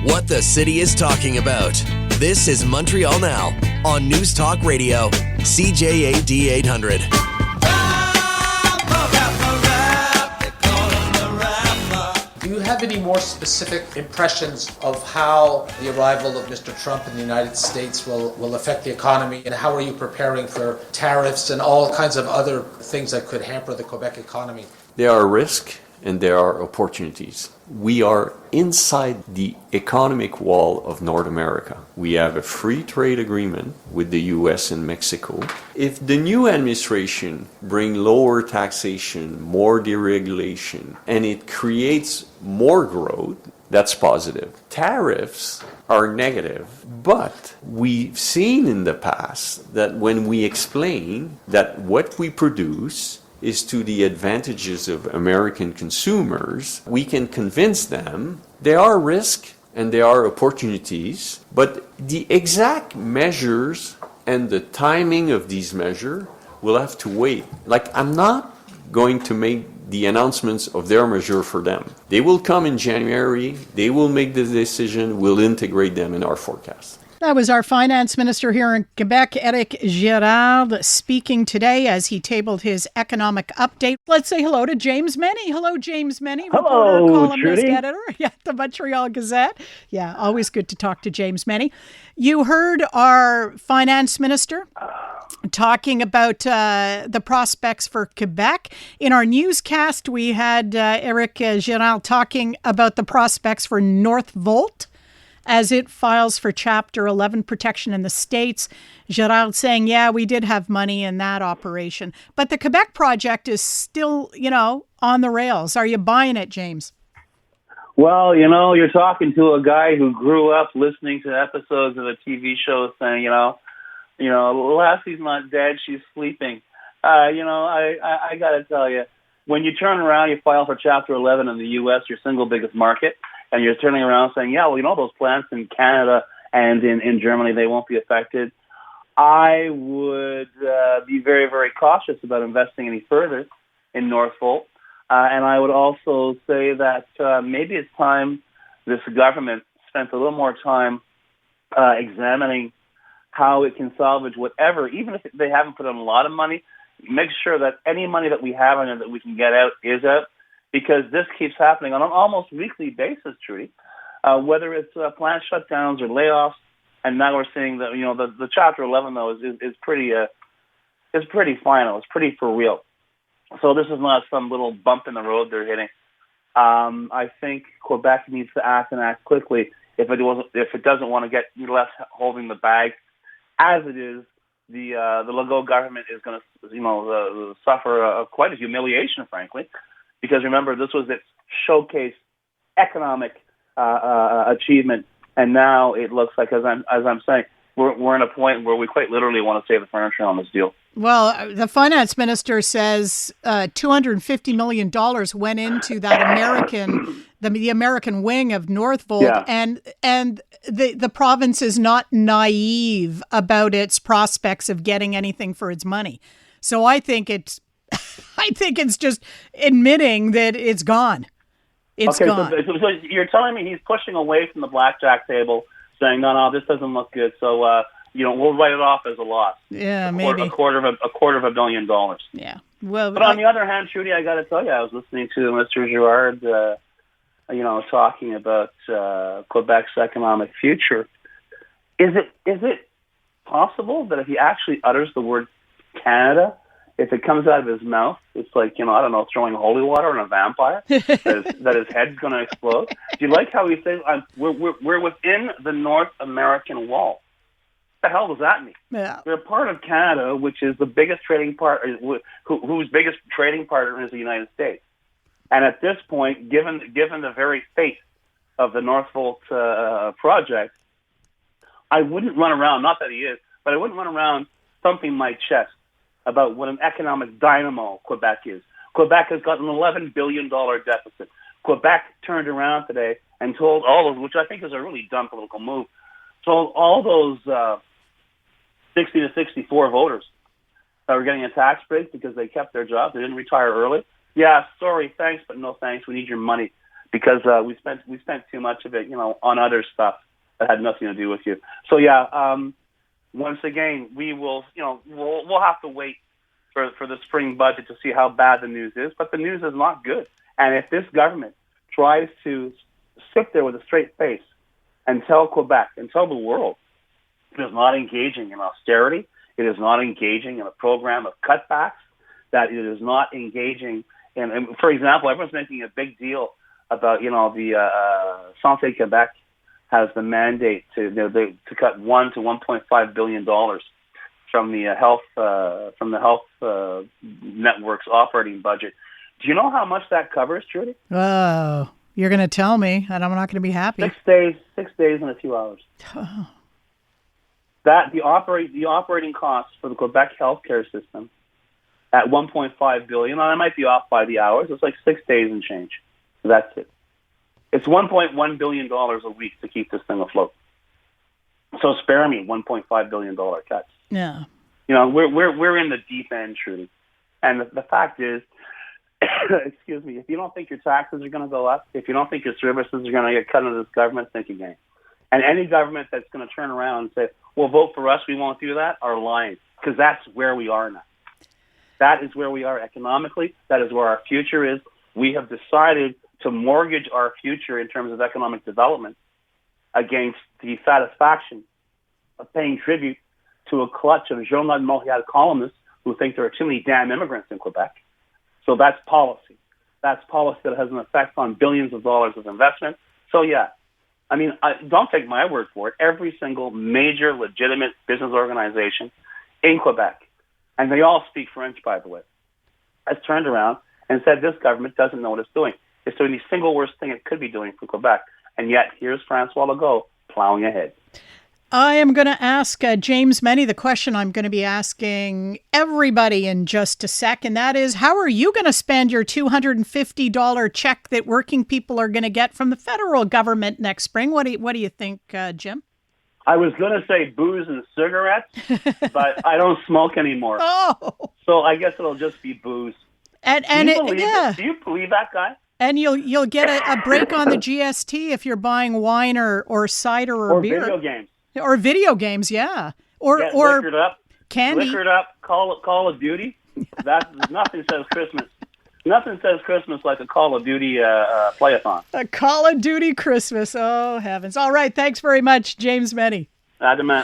What the city is talking about. This is Montreal Now on News Talk Radio, CJAD 800. Do you have any more specific impressions of how the arrival of Mr. Trump in the United States will affect the economy, and how are you preparing for tariffs and all kinds of other things that could hamper the Quebec economy? There are risks and there are opportunities. We are inside the economic wall of North America. We have a free trade agreement with the US and Mexico. If the new administration brings lower taxation, more deregulation, and it creates more growth, that's positive. Tariffs are negative, but we've seen in the past that when we explain that what we produce is to the advantages of American consumers, we can convince them there are risks and there are opportunities, but the exact measures and the timing of these measures will have to wait. Like, I'm not going to make the announcements of their measure for them. They will come in January, they will make the decision, we'll integrate them in our forecast. That was our finance minister here in Quebec, Éric Girard, speaking today as he tabled his economic update. Let's say hello to James Mennie. Hello, James Mennie, reporter, columnist, editor at the Montreal Gazette. Yeah, always good to talk to James Mennie. You heard our finance minister talking about the prospects for Quebec. In our newscast, we had Éric Girard talking about the prospects for Northvolt as it files for Chapter 11 protection in the States. Girard saying, yeah, we did have money in that operation. But the Quebec project is still, on the rails. Are you buying it, James? Well, you're talking to a guy who grew up listening to episodes of a TV show saying, Lassie's not dead, she's sleeping. I got to tell you, when you turn around, you file for Chapter 11 in the U.S., your single biggest market, and you're turning around saying, yeah, well, those plants in Canada and in Germany, they won't be affected. I would be very, very cautious about investing any further in Northvolt. And I would also say that maybe it's time this government spent a little more time examining how it can salvage whatever, even if they haven't put in a lot of money, make sure that any money that we have in it that we can get out is out. Because this keeps happening on an almost weekly basis, Trudy, whether it's plant shutdowns or layoffs, and now we're seeing that the Chapter 11 though is pretty final, it's pretty for real. So this is not some little bump in the road they're hitting. I think Quebec needs to act and act quickly if it doesn't want to get left holding the bag, as it is. The Legault government is going to suffer quite a humiliation, frankly. Because remember, this was its showcase economic achievement, and now it looks like, as I'm saying, we're in a point where we quite literally want to save the furniture on this deal. Well, the finance minister says $250 million went into that the American wing of Northvolt, yeah. and the province is not naive about its prospects of getting anything for its money. So I think it's just admitting that it's gone. It's gone. So you're telling me he's pushing away from the blackjack table, saying, no, this doesn't look good. So, we'll write it off as a loss. Yeah, maybe. A quarter of $1 billion. Yeah. Well, but on the other hand, Trudy, I got to tell you, I was listening to Mr. Girard, talking about Quebec's economic future. Is it possible that if he actually utters the word Canada, if it comes out of his mouth, it's like, throwing holy water on a vampire, that his head's going to explode? Do you like how he says, we're within the North American wall? What the hell does that mean? Yeah. We're part of Canada, which is the biggest trading partner, whose biggest trading partner is the United States. And at this point, given the very fate of the Northvolt project, I wouldn't run around, not that he is, but I wouldn't run around thumping my chest about what an economic dynamo Quebec is. Quebec has got an $11 billion deficit. Quebec turned around today and told all those, which I think is a really dumb political move, told all those 60 to 64 voters that were getting a tax break because they kept their jobs, they didn't retire early. Yeah, sorry, thanks, but no thanks. We need your money. because we spent too much of it, on other stuff that had nothing to do with you. So yeah, once again, we will, we'll have to wait for the spring budget to see how bad the news is. But the news is not good. And if this government tries to sit there with a straight face and tell Quebec and tell the world it is not engaging in austerity, it is not engaging in a program of cutbacks, that it is not engaging in, and for example, everyone's making a big deal about, the Santé Québec has the mandate to cut $1 to $1.5 billion from the health network's operating budget. Do you know how much that covers, Trudy? Oh, you're going to tell me, and I'm not going to be happy. 6 days and a few hours. Oh. That the operating costs for the Quebec healthcare system at $1.5 billion. I might be off by the hours. It's like 6 days and change. That's it. It's $1.1 billion a week to keep this thing afloat. So spare me $1.5 billion cuts. Yeah. We're in the deep end, Trudy. And the fact is, excuse me, if you don't think your taxes are going to go up, if you don't think your services are going to get cut under this government, think again. And any government that's going to turn around and say, well, vote for us, we won't do that, are lying. Because that's where we are now. That is where we are economically. That is where our future is. We have decided to mortgage our future in terms of economic development against the satisfaction of paying tribute to a clutch of Journal de Montréal columnists who think there are too many damn immigrants in Quebec. So that's policy. That's policy that has an effect on billions of dollars of investment. So yeah, don't take my word for it. Every single major legitimate business organization in Quebec, and they all speak French, by the way, has turned around and said this government doesn't know what it's doing. It's doing the single worst thing it could be doing for Quebec. And yet, here's François Legault plowing ahead. I am going to ask James Mennie the question I'm going to be asking everybody in just a sec, and that is, how are you going to spend your $250 check that working people are going to get from the federal government next spring? What do you think, Jim? I was going to say booze and cigarettes, but I don't smoke anymore. Oh, so I guess it'll just be booze. And Do you believe that guy? And you'll get a break on the GST if you're buying wine or cider or beer. Video games. Or video games, yeah. Or liquored up, candy. Liquored up, Call of Duty. Nothing says Christmas. Nothing says Christmas like a Call of Duty play-a-thon. A Call of Duty Christmas. Oh, heavens. All right. Thanks very much, James Mennie. Adamant.